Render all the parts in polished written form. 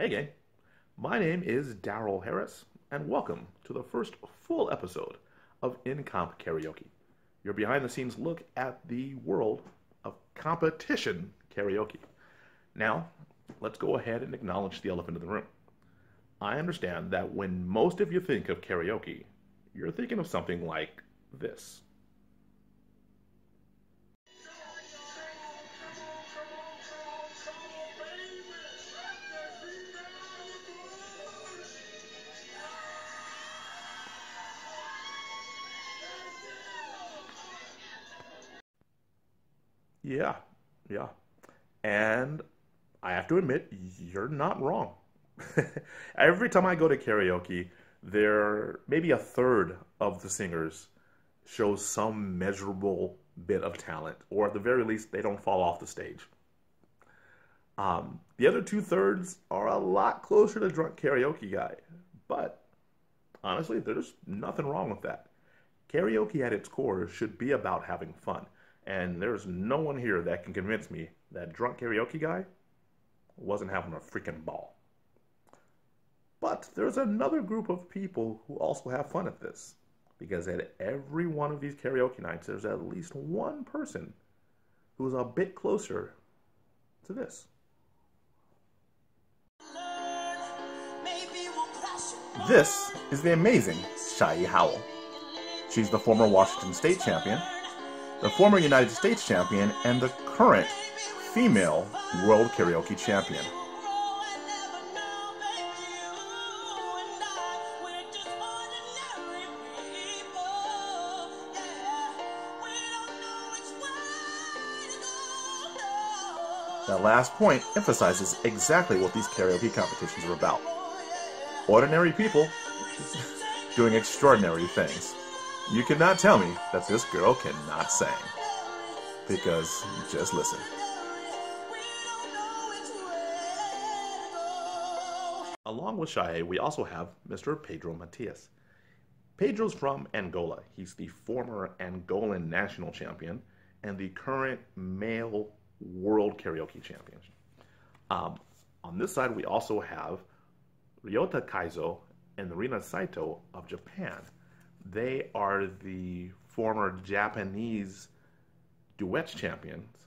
Hey gang, my name is Daryl Harris, and welcome to the first full episode of In-Comp Karaoke, your behind-the-scenes look at the world of competition karaoke. Now, let's go ahead and acknowledge the elephant in the room. I understand that when most of you think of karaoke, you're thinking of something like this. Yeah, yeah. And I have to admit, you're not wrong. Every time I go to karaoke, there maybe a third of the singers shows some measurable bit of talent, or at the very least, they don't fall off the stage. The other two-thirds are a lot closer to drunk karaoke guy, but honestly, there's nothing wrong with that. Karaoke at its core should be about having fun. And there's no one here that can convince me that drunk karaoke guy wasn't having a freaking ball. But there's another group of people who also have fun at this. Because at every one of these karaoke nights, there's at least one person who's a bit closer to this. This is the amazing Shai Howell. She's the former Washington State champion, the former United States champion, and the current female world karaoke champion. That last point emphasizes exactly what these karaoke competitions are about. Ordinary people doing extraordinary things. You cannot tell me that this girl cannot sing. Because just listen. Along with Shai, we also have Mr. Pedro Matias. Pedro's from Angola. He's the former Angolan national champion and the current male world karaoke champion. On this side, we also have Ryota Kaizo and Rina Saito of Japan. They are the former Japanese duets champions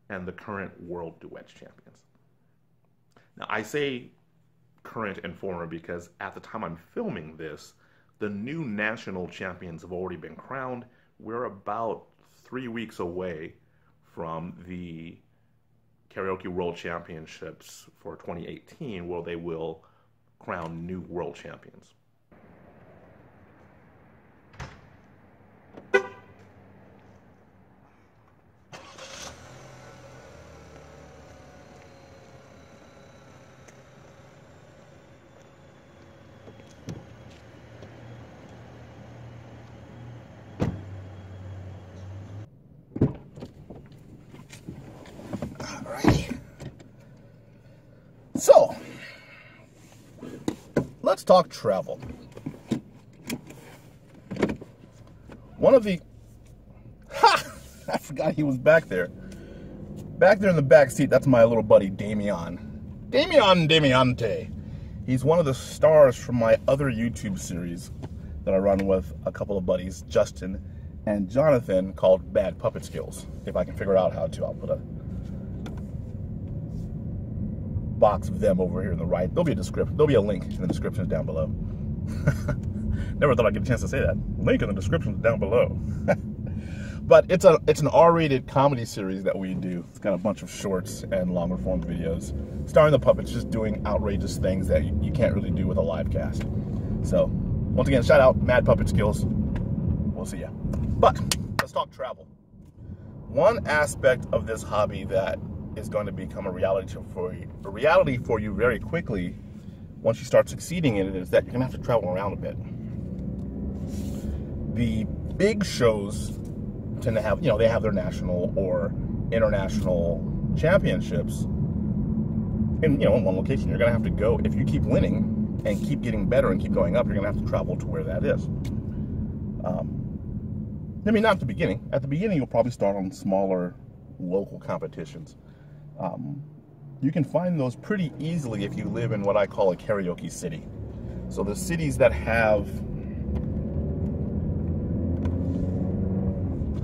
and the current world duets champions. Now, I say current and former because at the time I'm filming this, the new national champions have already been crowned. We're about 3 weeks away from the Karaoke World Championships for 2018, where they will crown new world champions. So, let's talk travel. One of the... Ha! I forgot he was back there. Back there in the back seat, that's my little buddy, Damian. Damian Damiante. He's one of the stars from my other YouTube series that I run with a couple of buddies, Justin and Jonathan, called Bad Puppet Skills. If I can figure out how to, I'll put a box of them over here in the right. There'll be a description. There'll be a link in the descriptions down below. Never thought I'd get a chance to say that. Link in the descriptions down below. But it's an R-rated comedy series that we do. It's got a bunch of shorts and longer form videos starring the puppets just doing outrageous things that you can't really do with a live cast. So, once again, shout out Mad Puppet Skills. We'll see ya. But let's talk travel. One aspect of this hobby that is going to become a reality for you very quickly once you start succeeding in it is that you're going to have to travel around a bit. The big shows tend to have, they have their national or international championships in, in one location. You're going to have to go, if you keep winning and keep getting better and keep going up, you're going to have to travel to where that is. I mean, not at the beginning. At the beginning, you'll probably start on smaller local competitions. You can find those pretty easily if you live in what I call a karaoke city. So the cities that have,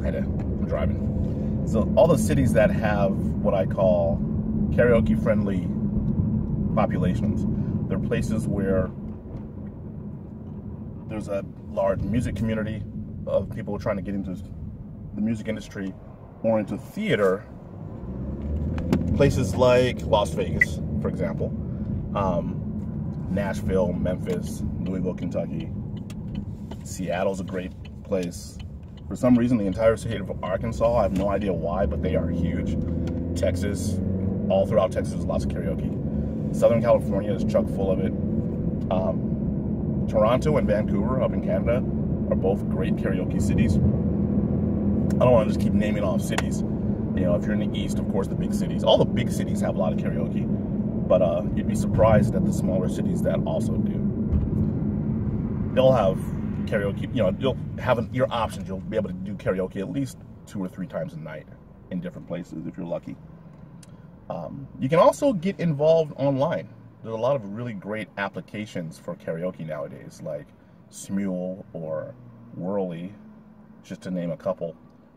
I'm driving. So all the cities that have what I call karaoke friendly populations, they're places where there's a large music community of people trying to get into the music industry or into theater. Places like Las Vegas, for example, Nashville, Memphis, Louisville, Kentucky. Seattle's a great place. For some reason, the entire state of Arkansas, I have no idea why, but they are huge. Texas, all throughout Texas, there's lots of karaoke. Southern California is chock full of it. Toronto and Vancouver up in Canada are both great karaoke cities. I don't want to just keep naming off cities. You know, if you're in the East, of course, the big cities. All the big cities have a lot of karaoke. But you'd be surprised at the smaller cities that also do. They'll have karaoke, you know, you'll have your options. You'll be able to do karaoke at least 2 or 3 times a night in different places if you're lucky. You can also get involved online. There's a lot of really great applications for karaoke nowadays, like Smule or Wurrly, just to name a couple,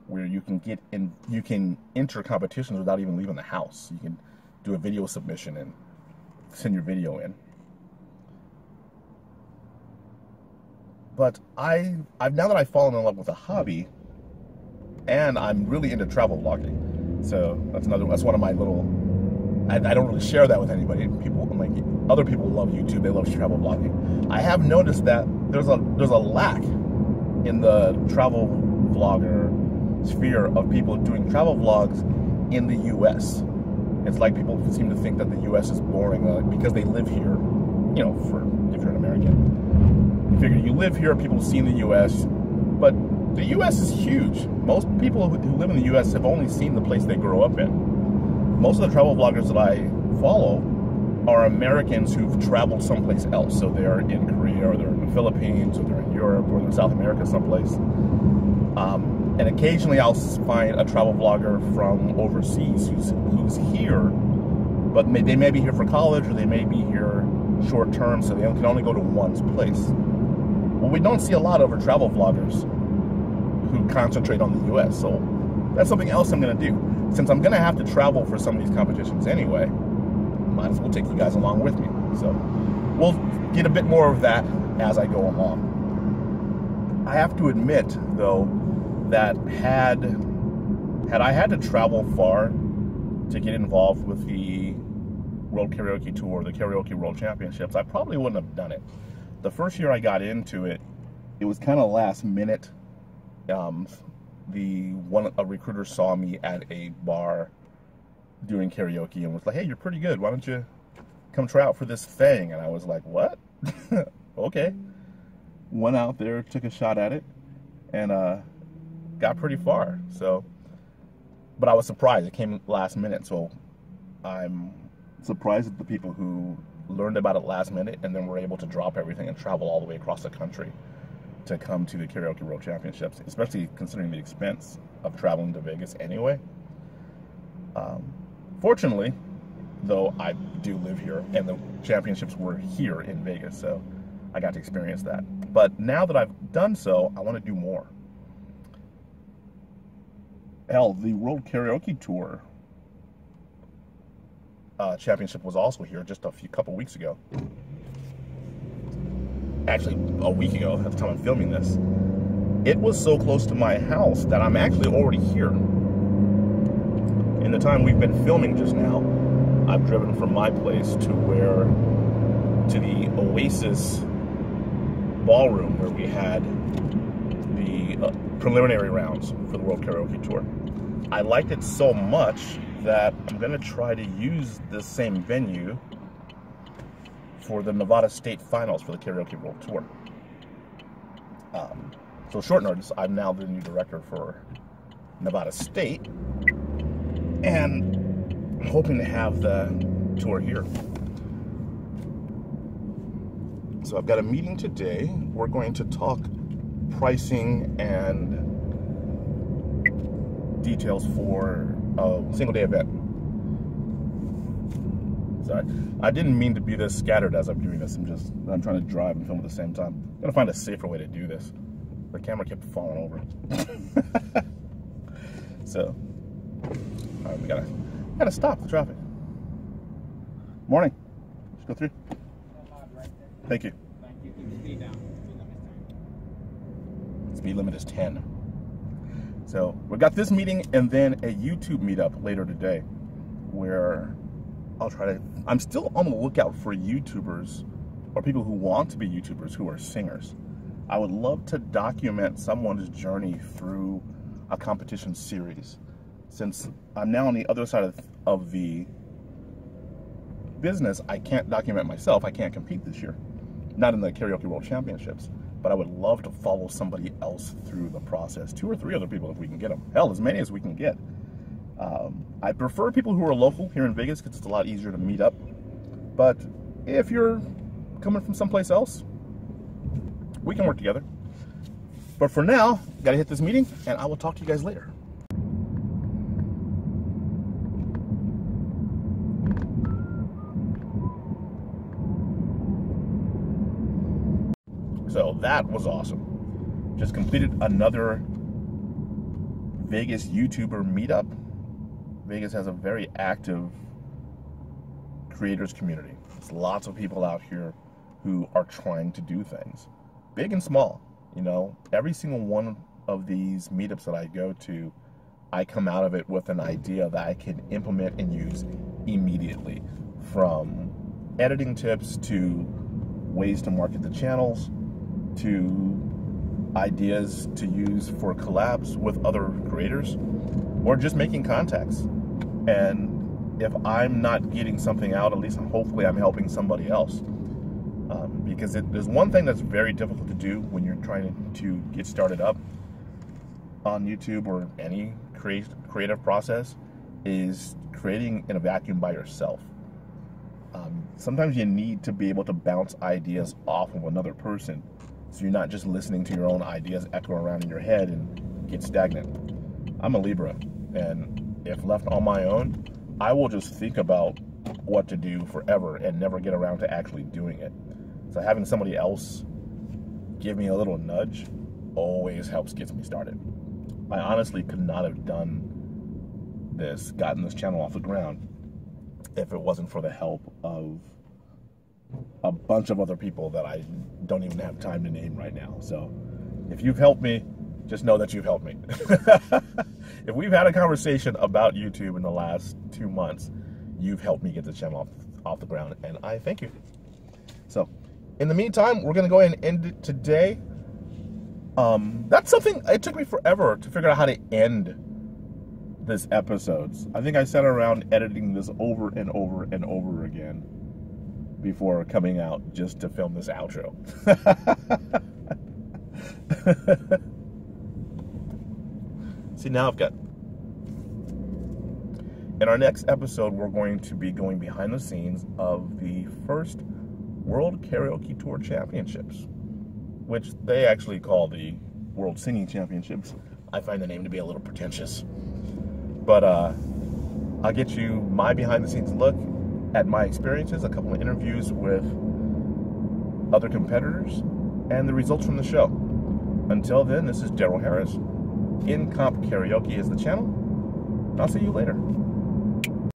where you can get in, you can enter competitions without even leaving the house. You can do a video submission and send your video in. But I've now that I've fallen in love with a hobby, and I'm really into travel vlogging. So that's one of my little, I don't really share that with anybody. Other people love YouTube, they love travel vlogging. I have noticed that there's a lack in the travel vlogger sphere of people doing travel vlogs in the US. It's like people seem to think that the US is boring because they live here. You know, if you're an American, you figure you live here, people see the US, but the US is huge. Most people who live in the US have only seen the place they grow up in. Most of the travel vloggers that I follow are Americans who've traveled someplace else. So they're in Korea, or they're in the Philippines, or they're in Europe, or they're in South America someplace. And occasionally I'll find a travel vlogger from overseas who's here, but they may be here for college, or they may be here short term, so they can only go to one place. Well, we don't see a lot of travel vloggers who concentrate on the US, so that's something else I'm going to do. Since I'm going to have to travel for some of these competitions anyway, might as well take you guys along with me. So we'll get a bit more of that as I go along. I have to admit, though, that had I had to travel far to get involved with the World Karaoke Tour, the Karaoke World Championships, I probably wouldn't have done it. The first year I got into it, it was kind of last minute. A recruiter saw me at a bar doing karaoke and was like, "Hey, you're pretty good. Why don't you come try out for this thing?" And I was like, "What?" Okay. Went out there, took a shot at it, and got pretty far. So, but I was surprised. It came last minute, so I'm surprised at the people who learned about it last minute and then were able to drop everything and travel all the way across the country to come to the Karaoke World Championships, especially considering the expense of traveling to Vegas anyway. Fortunately, though, I do live here, and the championships were here in Vegas, so I got to experience that. But now that I've done so, I want to do more. Hell, the World Karaoke Tour championship was also here just a couple weeks ago. Actually, a week ago at the time I'm filming this. It was so close to my house that I'm actually already here. In the time we've been filming just now, I've driven from my place to the Oasis ballroom where we had the preliminary rounds for the World Karaoke Tour. I liked it so much that I'm going to try to use the same venue for the Nevada State Finals for the Karaoke World Tour. So short notice, I'm now the new director for Nevada State, and I'm hoping to have the tour here. So I've got a meeting today. We're going to talk pricing and details for a single day event. Sorry. I didn't mean to be this scattered as I'm doing this. I'm trying to drive and film at the same time. Gotta find a safer way to do this. The camera kept falling over. So, all right, we gotta stop the traffic. Morning. Let's go through. Thank you. Speed limit is 10. So we got this meeting and then a YouTube meetup later today where I'm still on the lookout for YouTubers or people who want to be YouTubers who are singers. I would love to document someone's journey through a competition series. Since I'm now on the other side of the business, I can't document myself. I can't compete this year. Not in the Karaoke World Championships. But I would love to follow somebody else through the process. 2 or 3 other people if we can get them. Hell, as many as we can get. I prefer people who are local here in Vegas because it's a lot easier to meet up. But if you're coming from someplace else, we can work together. But for now, gotta hit this meeting, and I will talk to you guys later. So that was awesome. Just completed another Vegas YouTuber meetup. Vegas has a very active creators community. There's lots of people out here who are trying to do things, big and small. You know, every single one of these meetups that I go to, I come out of it with an idea that I can implement and use immediately. From editing tips to ways to market the channels, to ideas to use for collabs with other creators, or just making contacts. And if I'm not getting something out, at least hopefully I'm helping somebody else. Because there's one thing that's very difficult to do when you're trying to get started up on YouTube or any creative process, is creating in a vacuum by yourself. Sometimes you need to be able to bounce ideas off of another person, so you're not just listening to your own ideas echo around in your head and get stagnant. I'm a Libra, and if left on my own, I will just think about what to do forever and never get around to actually doing it. So having somebody else give me a little nudge always gets me started. I honestly could not have gotten this channel off the ground if it wasn't for the help of a bunch of other people that I don't even have time to name right now. So if you've helped me, just know that you've helped me. If we've had a conversation about YouTube in the last 2 months, you've helped me get the channel off the ground, and I thank you. So in the meantime, we're going to go ahead and end it today. That's something, it took me forever to figure out how to end this episodes. I think I sat around editing this over and over and over again before coming out just to film this outro. See, now I've got... In our next episode, we're going to be going behind the scenes of the first World Karaoke Tour Championships, which they actually call the World Singing Championships. I find the name to be a little pretentious. But I'll get you my behind the scenes look at my experiences, a couple of interviews with other competitors, and the results from the show. Until then, this is Daryl Harris. In Comp Karaoke is the channel. I'll see you later.